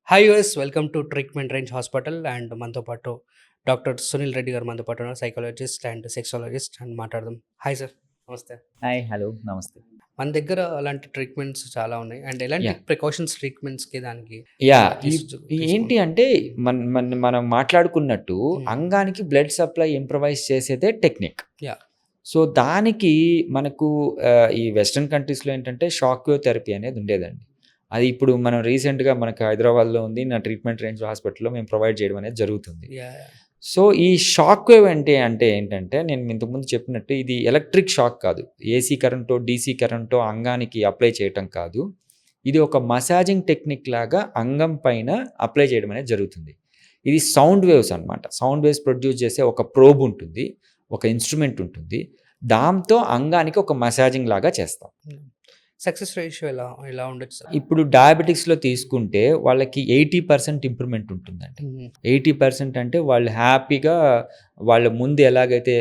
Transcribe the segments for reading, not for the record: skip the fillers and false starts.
Hi US welcome to treatment range hospital and మనతో పాటు doctor Sunil Reddy గారు మనతో పాటు సైకాలజిస్ట్ అండ్ సెక్సాలజిస్ట్ అండ్ మాట్లాడదాం. హాయ్ సార్, నమస్తే. హాయ్. హలో. నమస్తే. మన దగ్గర అలాంటి ట్రీట్మెంట్స్ చాలా ఉన్నాయి అండ్ ఎలాంటి యాహ్! ప్రికాషన్స్ ట్రీట్మెంట్స్కి దానికి యాహ్! తీసుకుంటాం. ఏంటి అంటే మనం మాట్లాడుకున్నట్టు అంగానికి బ్లడ్ సప్లై ఇంప్రవైజ్ చేసేదే టెక్నిక్. యాహ్! సో, దానికి మనకు ఈ వెస్టర్న్ కంట్రీస్‌లో ఏంటంటే షాక్ వేవ్ థెరపీ అనేది ఉండేదండి. అది ఇప్పుడు మనం రీసెంట్‌గా మనకు హైదరాబాద్‌లో ఉంది. నా ట్రీట్మెంట్ రేంజ్ హాస్పిటల్‌లో మేము ప్రొవైడ్ చేయడం అనేది జరుగుతుంది. యాహ్! సో, ఈ షాక్ వేవ్ అంటే ఏంటంటే నేను ఇంతకుముందు చెప్పినట్టు ఇది ఎలక్ట్రిక్ షాక్ కాదు. ఏసీ కరెంటో, డీసీ కరెంటో అంగానికి అప్లై చేయటం కాదు. ఇది ఒక మసాజింగ్ టెక్నిక్ లాగా అంగం పైన అప్లై చేయడం అనేది జరుగుతుంది. ఇది సౌండ్ వేవ్స్ అనమాట. సౌండ్ వేవ్స్ ప్రొడ్యూస్ చేసే ఒక ప్రోబ్ ఉంటుంది. ఒక ఇన్‌స్ట్రుమెంట్ ఉంటుంది. దాంతో అంగానికి ఒక మసాజింగ్ లాగా చేస్తాం. సక్సెస్ రేషియో ఎలా ఎలా ఉండొచ్చు సార్? ఇప్పుడు డయాబెటిక్స్‌లో తీసుకుంటే వాళ్ళకి 80% ఇంప్రూవ్‌మెంట్ ఉంటుందండి. 80% అంటే వాళ్ళు హ్యాపీగా వాళ్ళ ముందు ఎలాగైతే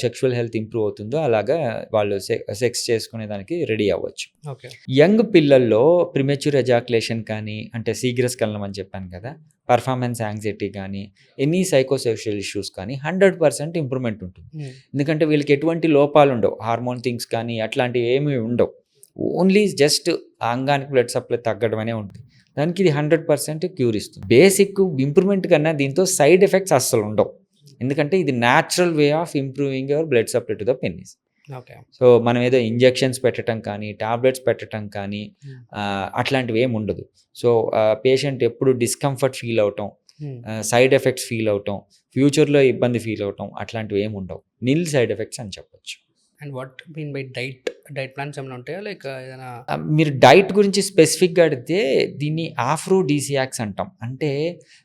సెక్షువల్ హెల్త్ ఇంప్రూవ్ అవుతుందో అలాగా వాళ్ళు సెక్స్ చేసుకునే దానికి రెడీ అవ్వచ్చు. ఓకే. యంగ్ పిల్లల్లో ప్రిమెచ్యూర్ ఎజాక్యులేషన్ కానీ, అంటే శీఘ్రస్ఖలనం అని చెప్పాను కదా! పర్ఫార్మెన్స్ యాంగ్జైటీ కానీ, ఎనీ సైకోసోషియల్ ఇష్యూస్ కానీ 100% ఇంప్రూవ్‌మెంట్ ఉంటుంది. ఎందుకంటే వీళ్ళకి ఎటువంటి లోపాలు ఉండవు. హార్మోన్ థింగ్స్ కానీ అట్లాంటివి ఏమీ ఉండవు. ఓన్లీ జస్ట్ అంగానికి బ్లడ్ సప్లై తగ్గడం అనే ఉంటుంది. దానికి ఇది 100% క్యూర్ ఇస్తుంది. బేసిక్ ఇంప్రూవ్‌మెంట్ కన్నా దీంతో సైడ్ ఎఫెక్ట్స్ అస్సలు ఉండవు. ఎందుకంటే ఇది natural way of improving your blood supply to the penis. Okay. So, మనం ఏదో ఇంజెక్షన్స్ పెట్టడం కానీ, టాబ్లెట్స్ పెట్టడం కానీ అట్లాంటివి ఏమి ఉండదు. సో, పేషెంట్ ఎప్పుడు డిస్కంఫర్ట్ ఫీల్ అవ్వటం, సైడ్ ఎఫెక్ట్స్ ఫీల్ అవ్వటం, ఫ్యూచర్‌లో ఇబ్బంది ఫీల్ అవ్వటం అట్లాంటివి ఏమి ఉండవు. నిల్ సైడ్ ఎఫెక్ట్స్ అని చెప్పొచ్చు. And what mean by diet plans ఏమైనా ఉంటాయా లైక్ ఏదైనా? మీరు డైట్ గురించి స్పెసిఫిక్‌గా అడిగితే దీన్ని ఆఫ్రోడీసియాక్స్ అంటాం. అంటే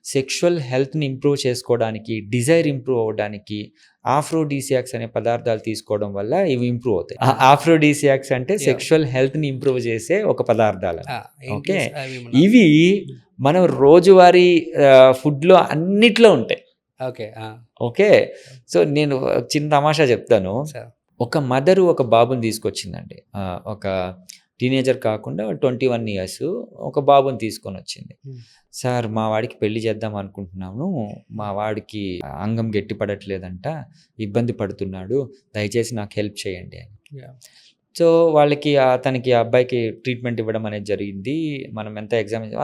సెక్షువల్ హెల్త్‌ని ఇంప్రూవ్ చేసుకోవడానికి, డిజైర్ ఇంప్రూవ్ అవ్వడానికి ఆఫ్రోడీసియాక్స్ అనే పదార్థాలు తీసుకోవడం వల్ల ఇవి ఇంప్రూవ్ అవుతాయి. ఆఫ్రోడీసియాక్స్ అంటే సెక్షువల్ హెల్త్‌ని ఇంప్రూవ్ చేసే ఒక పదార్థాలు. ఓకే. ఇవి మనం రోజువారీ ఫుడ్‌లో అన్నిట్లో ఉంటాయి. ఓకే. ఓకే. సో, నేను చిన్న తమాషా చెప్తాను. ఒక మదరు ఒక బాబుని తీసుకొచ్చిందండి. ఒక టీనేజర్ కాకుండా 21 ఇయర్స్ ఒక బాబుని తీసుకొనొచ్చింది. సార్, మా వాడికి పెళ్లి చేద్దాం అనుకుంటున్నాను. మా వాడికి అంగం గట్టిపడట్లేదంట. ఇబ్బంది పడుతున్నాడు. దయచేసి నాకు హెల్ప్ చేయండి అని. సో, వాళ్ళకి అతనికి ఆ అబ్బాయికి ట్రీట్మెంట్ ఇవ్వడం అనేది జరిగింది. మనం ఎంత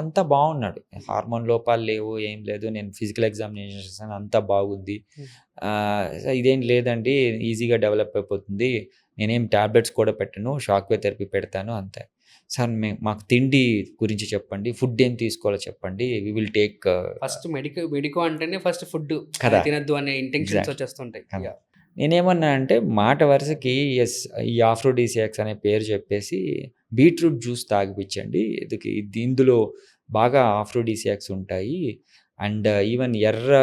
అంతా బాగున్నాడు. హార్మోన్ లోపాలు లేవు, ఏం లేదు. నేను ఫిజికల్ ఎగ్జామినేషన్ చేశాను, అంతా బాగుంది. ఇదేం లేదండి, ఈజీగా డెవలప్ అయిపోతుంది. నేనేం టాబ్లెట్స్ కూడా పెట్టను, షాక్ వేవ్ థెరపీ పెడతాను అంతే. సార్, మాకు తిండి గురించి చెప్పండి, ఫుడ్ ఏం తీసుకోవాలో చెప్పండి. We will take first medico అంటేనే ఫస్ట్ ఫుడ్ కదా, తినద్దు అనే ఇంటెన్షన్స్ వచ్చేస్తుంటాయి. నేనేమన్నా అంటే మాట వరుసకి ఈ ఆఫ్రోడీసియాక్స్ అనే పేరు చెప్పేసి బీట్రూట్ జ్యూస్ తాగిపించండి. ఇందులో బాగా ఆఫ్రోడీసియాక్స్ ఉంటాయి. అండ్ ఈవెన్ ఎర్ర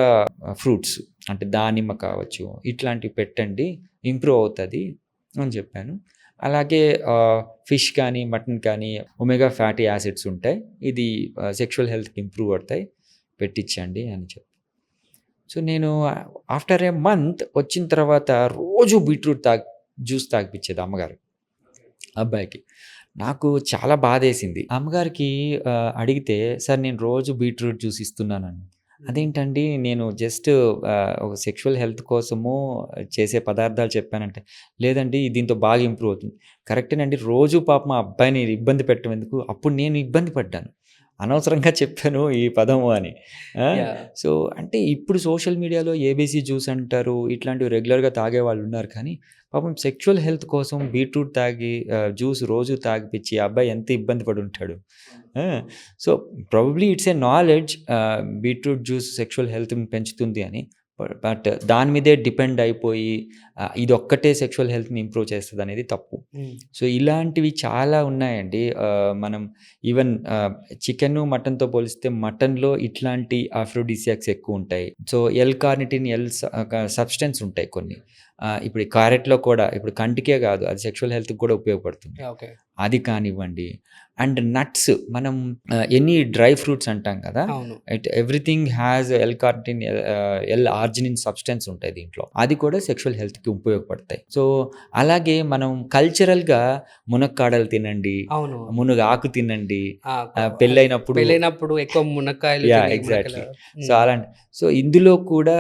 ఫ్రూట్స్ అంటే దానిమ్మ కావచ్చు, ఇట్లాంటివి పెట్టండి, ఇంప్రూవ్ అవుతుంది అని చెప్పాను. అలాగే ఫిష్ కానీ, మటన్ కానీ ఒమేగా ఫ్యాటీ యాసిడ్స్ ఉంటాయి. ఇది సెక్షువల్ హెల్త్కి ఇంప్రూవ్ అవుతాయి, పెట్టించండి అని చెప్పి. సో, నేను ఆఫ్టర్ ఏ మంత్ వచ్చిన తర్వాత రోజు బీట్రూట్ జ్యూస్ తాగిపించేది అమ్మగారు అబ్బాయికి. నాకు చాలా బాధేసింది. అమ్మగారికి అడిగితే, సార్ నేను రోజు బీట్రూట్ జ్యూస్ ఇస్తున్నానని. అదేంటండి, నేను జస్ట్ ఒక సెక్షువల్ హెల్త్ కోసము చేసే పదార్థాలు చెప్పానంటే, లేదండి దీంతో బాగా ఇంప్రూవ్ అవుతుంది. కరెక్టేనండి, రోజు పాపం మా అబ్బాయిని ఇబ్బంది పెట్టడం ఎందుకు? అప్పుడు నేను ఇబ్బంది పడ్డాను. అనవసరంగా చెప్పాను ఈ పదము అని. సో, అంటే ఇప్పుడు సోషల్ మీడియాలో ఏబీసీ జ్యూస్ అంటారు, ఇట్లాంటివి రెగ్యులర్‌గా తాగేవాళ్ళు ఉన్నారు. కానీ పాపం సెక్షువల్ హెల్త్ కోసం బీట్రూట్ తాగి జ్యూస్ రోజు తాగిపిచ్చి ఆ అబ్బాయి ఎంత ఇబ్బంది పడి ఉంటాడు. So, probably it's a knowledge, beetroot juice sexual హెల్త్‌ని పెంచుతుంది అని. బట్ దాని మీదే డిపెండ్ అయిపోయి ఇదొక్కటే సెక్షువల్ హెల్త్‌ని ఇంప్రూవ్ చేస్తది అనేది తప్పు. సో, ఇలాంటివి చాలా ఉన్నాయండి. మనం ఈవెన్ చికెను, మటన్‌తో పోలిస్తే మటన్‌లో ఇట్లాంటి ఆఫ్రోడీసియాక్స్ ఎక్కువ ఉంటాయి. సో, ఎల్ కార్నిటిన్, సబ్స్టెన్స్ ఉంటాయి కొన్ని. ఇప్పుడు ఈ క్యారెట్‌లో కూడా ఇప్పుడు కంటికే కాదు, అది సెక్షువల్ హెల్త్‌కి కూడా ఉపయోగపడుతుంది. ఓకే. అది కానివ్వండి. అండ్ నట్స్ మనం ఎనీ డ్రై ఫ్రూట్స్ అంటాం కదా! అవును. Everything has L carnitine L arginine substance ఉంటాయి దీంట్లో. అది కూడా సెక్షువల్ హెల్త్‌కి ఉపయోగపడతాయి. సో, అలాగే మనం కల్చరల్‌గా మునక్కాడలు తినండి, అవును. మునగాకు తినండి. ఆ! పెళ్ళైనప్పుడు ఎక్కువ మునక్కాయలు యాహ్! తిని ఎగ్జాక్ట్‌లీ. మునక్కాయలు. సో, అలాంటి సో, ఇందులో కూడా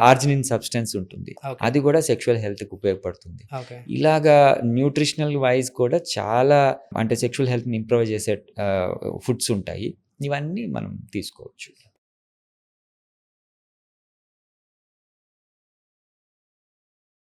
ఆర్జినిన్ సబ్స్టెన్స్ ఉంటుంది. ఓకే. అది కూడా సెక్షువల్ హెల్త్‌కి ఉపయోగపడుతుంది. ఓకే. ఇలాగా న్యూట్రిషనల్ వైస్ కూడా చాలా అంటే సెక్షువల్ హెల్త్‌ని ఇంప్రూవ్ చేసే ఫుడ్స్ ఉంటాయి. ఇవన్నీ మనం తీసుకోవచ్చు.